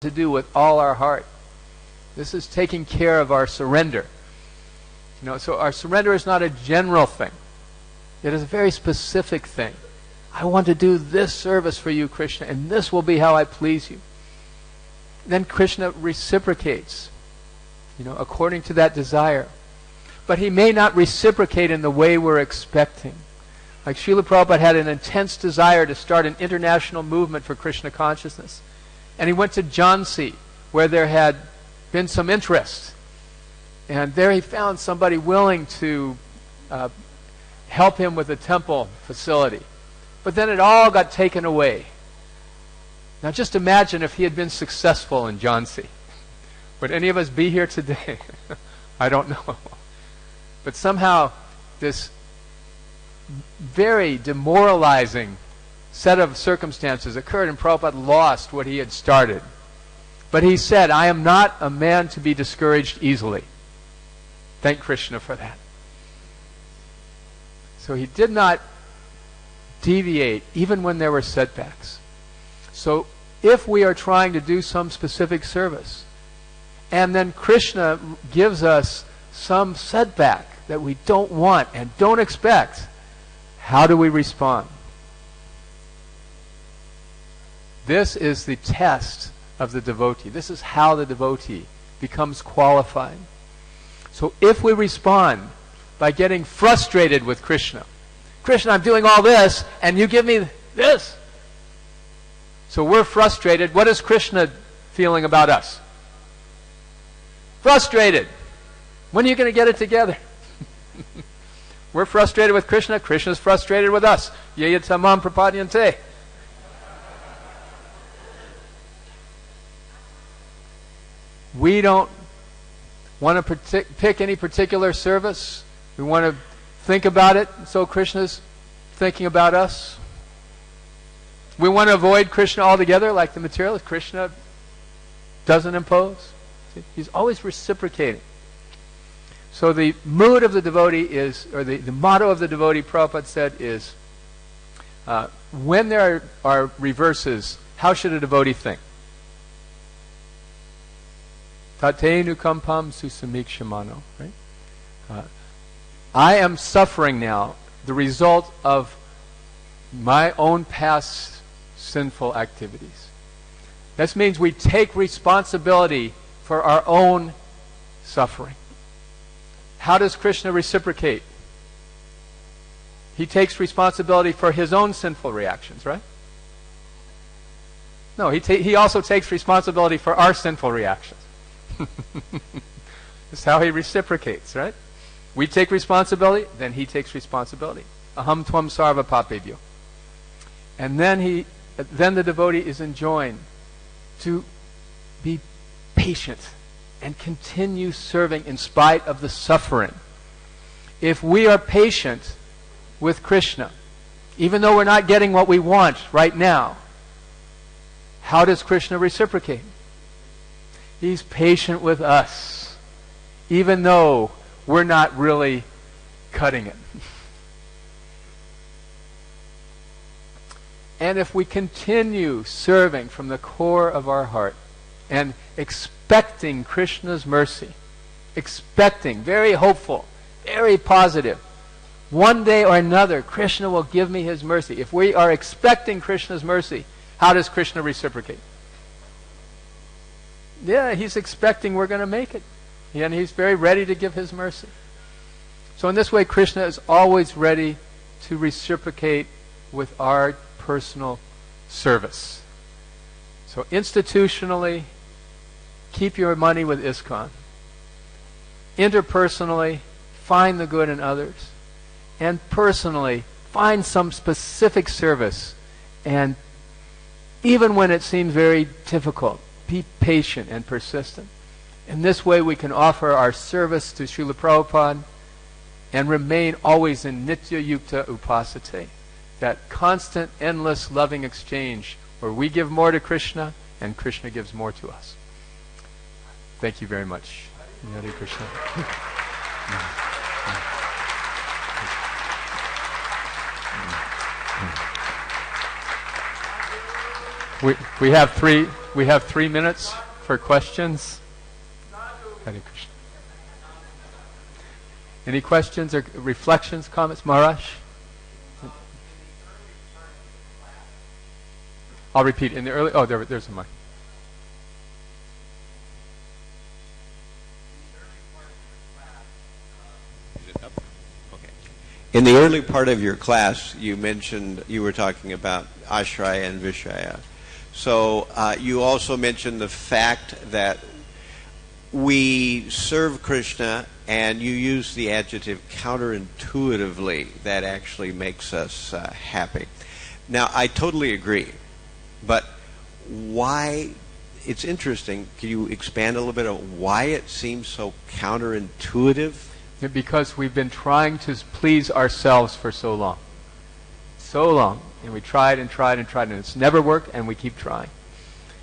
to do with all our heart. This is taking care of our surrender. So our surrender is not a general thing. It is a very specific thing. I want to do this service for you, Krishna, and this will be how I please you. Then Krishna reciprocates, according to that desire. But he may not reciprocate in the way we're expecting. Like Srila Prabhupada had an intense desire to start an international movement for Krishna consciousness. And he went to Jhansi, where there had been some interest. And there he found somebody willing to help him with a temple facility. But then it all got taken away. Now just imagine if he had been successful in Jhansi. Would any of us be here today? I don't know. But somehow this very demoralizing set of circumstances occurred, and Prabhupada lost what he had started. But he said, I am not a man to be discouraged easily. Thank Krishna for that. So he did not deviate even when there were setbacks. So if we are trying to do some specific service, and then Krishna gives us some setback that we don't want and don't expect, how do we respond? This is the test of the devotee. This is how the devotee becomes qualified. So if we respond by getting frustrated with Krishna, Krishna, I'm doing all this, and you give me this. So we're frustrated. What is Krishna feeling about us? Frustrated. When are you going to get it together? We're frustrated with Krishna. Krishna's frustrated with us. Yaya tamam prapadyante. We don't want to pick any particular service. We want to think about it, so Krishna's thinking about us. We want to avoid Krishna altogether, like the materialist. Krishna doesn't impose. See? He's always reciprocating. So the mood of the devotee is, or the motto of the devotee, Prabhupada said, is, when there are reverses, how should a devotee think? Tatenu kampam susamikshimano. Right? I am suffering now, the result of my own past sinful activities. This means we take responsibility for our own suffering. How does Krishna reciprocate? He takes responsibility for his own sinful reactions, right? No, he also takes responsibility for our sinful reactions. That's how he reciprocates, right? We take responsibility, then he takes responsibility. Aham tvam sarva papebhyo. And then the devotee is enjoined to be patient and continue serving in spite of the suffering. If we are patient with Krishna, even though we're not getting what we want right now, how does Krishna reciprocate? He's patient with us, even though we're not really cutting it. And if we continue serving from the core of our heart and expecting Krishna's mercy, expecting, very hopeful, very positive, one day or another Krishna will give me his mercy. If we are expecting Krishna's mercy, how does Krishna reciprocate? Yeah, he's expecting we're going to make it. And he's very ready to give his mercy. So in this way, Krishna is always ready to reciprocate with our personal service. So institutionally, keep your money with ISKCON. Interpersonally, find the good in others. And personally, find some specific service. And even when it seems very difficult, be patient and persistent. In this way, we can offer our service to Srila Prabhupada and remain always in Nitya Yukta Upasate, that constant, endless, loving exchange where we give more to Krishna and Krishna gives more to us. Thank you very much. Hare Krishna. We have three We have 3 minutes for questions. Hare Krishna. Any questions or reflections, comments, Maharaj? I'll repeat. In the early, there's a mic. In the early part of your class, you mentioned, you were talking about Ashraya and Vishaya. So you also mentioned the fact that we serve Krishna, and you use the adjective counterintuitively. That actually makes us happy. Now, I totally agree. But why, it's interesting, can you expand a little bit on why it seems so counterintuitive? Because we've been trying to please ourselves for so long. So long. And we tried and tried and tried, and it's never worked, and we keep trying.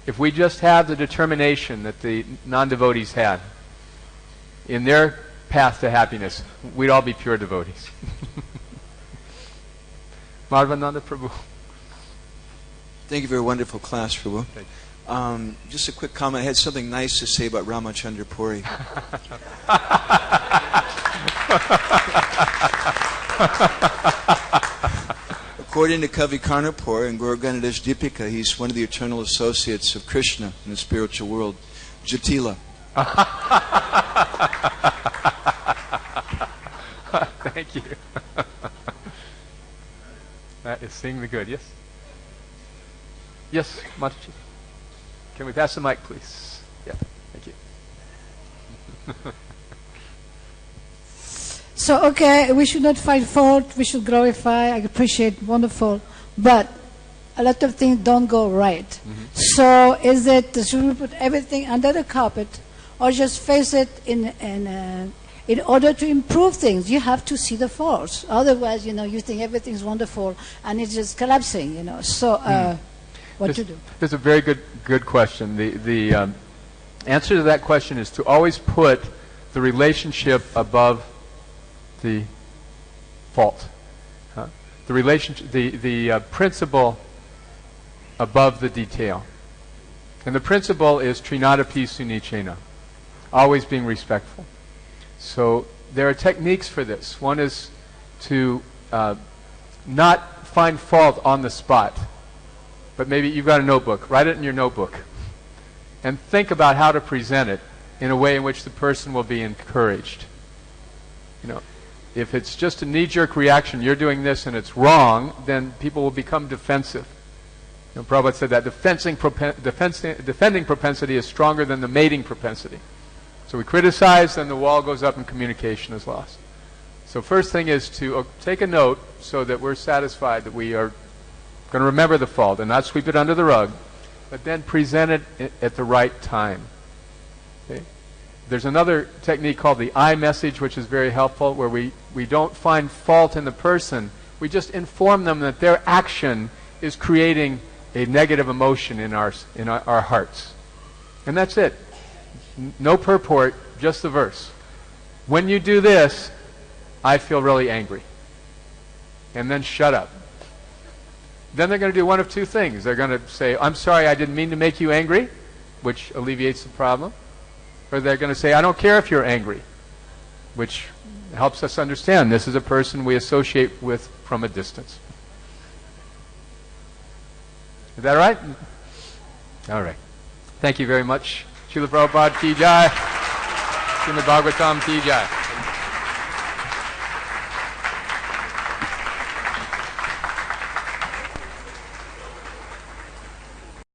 If we just have the determination that the non-devotees had in their path to happiness, we'd all be pure devotees. Madhavananda Prabhu. Thank you for a wonderful class, Prabhu. Just a quick comment. I had something nice to say about Ramachandra Puri. According to Kavi Karnapur and Gaur Ganadash Deepika, he's one of the eternal associates of Krishna in the spiritual world. Jatila. Thank you. That is seeing the good, yes? Yes, Mataji. Can we pass the mic, please? Yeah, thank you. So, okay, we should not find fault, we should glorify, I appreciate, wonderful, but a lot of things don't go right. Mm-hmm. So is it, should we put everything under the carpet or just face it in order to improve things? You have to see the faults. Otherwise, you think everything's wonderful and it's just collapsing, So what to do? That's a very good question. The answer to that question is to always put the relationship above the fault. The relationship, the principle above the detail. And the principle is trinadapi sunichena, always being respectful. So there are techniques for this. One is to not find fault on the spot, but maybe you've got a notebook. Write it in your notebook and think about how to present it in a way in which the person will be encouraged. If it's just a knee-jerk reaction, you're doing this and it's wrong, then people will become defensive. Prabhupada said that defending propensity is stronger than the mating propensity. So we criticize, then the wall goes up and communication is lost. So first thing is to take a note so that we're satisfied that we are going to remember the fault and not sweep it under the rug, but then present it at the right time. Okay? There's another technique called the I message, which is very helpful, where we don't find fault in the person. We just inform them that their action is creating a negative emotion in our hearts. And that's it. No purport, just the verse. When you do this, I feel really angry. And then shut up. Then they're going to do one of two things. They're going to say, I'm sorry, I didn't mean to make you angry, which alleviates the problem. Or they're going to say, I don't care if you're angry, which helps us understand this is a person we associate with from a distance. Is that right? All right. Thank you very much. Srila Prabhupada ki jai. Srimad-Bhagavatam ki jai.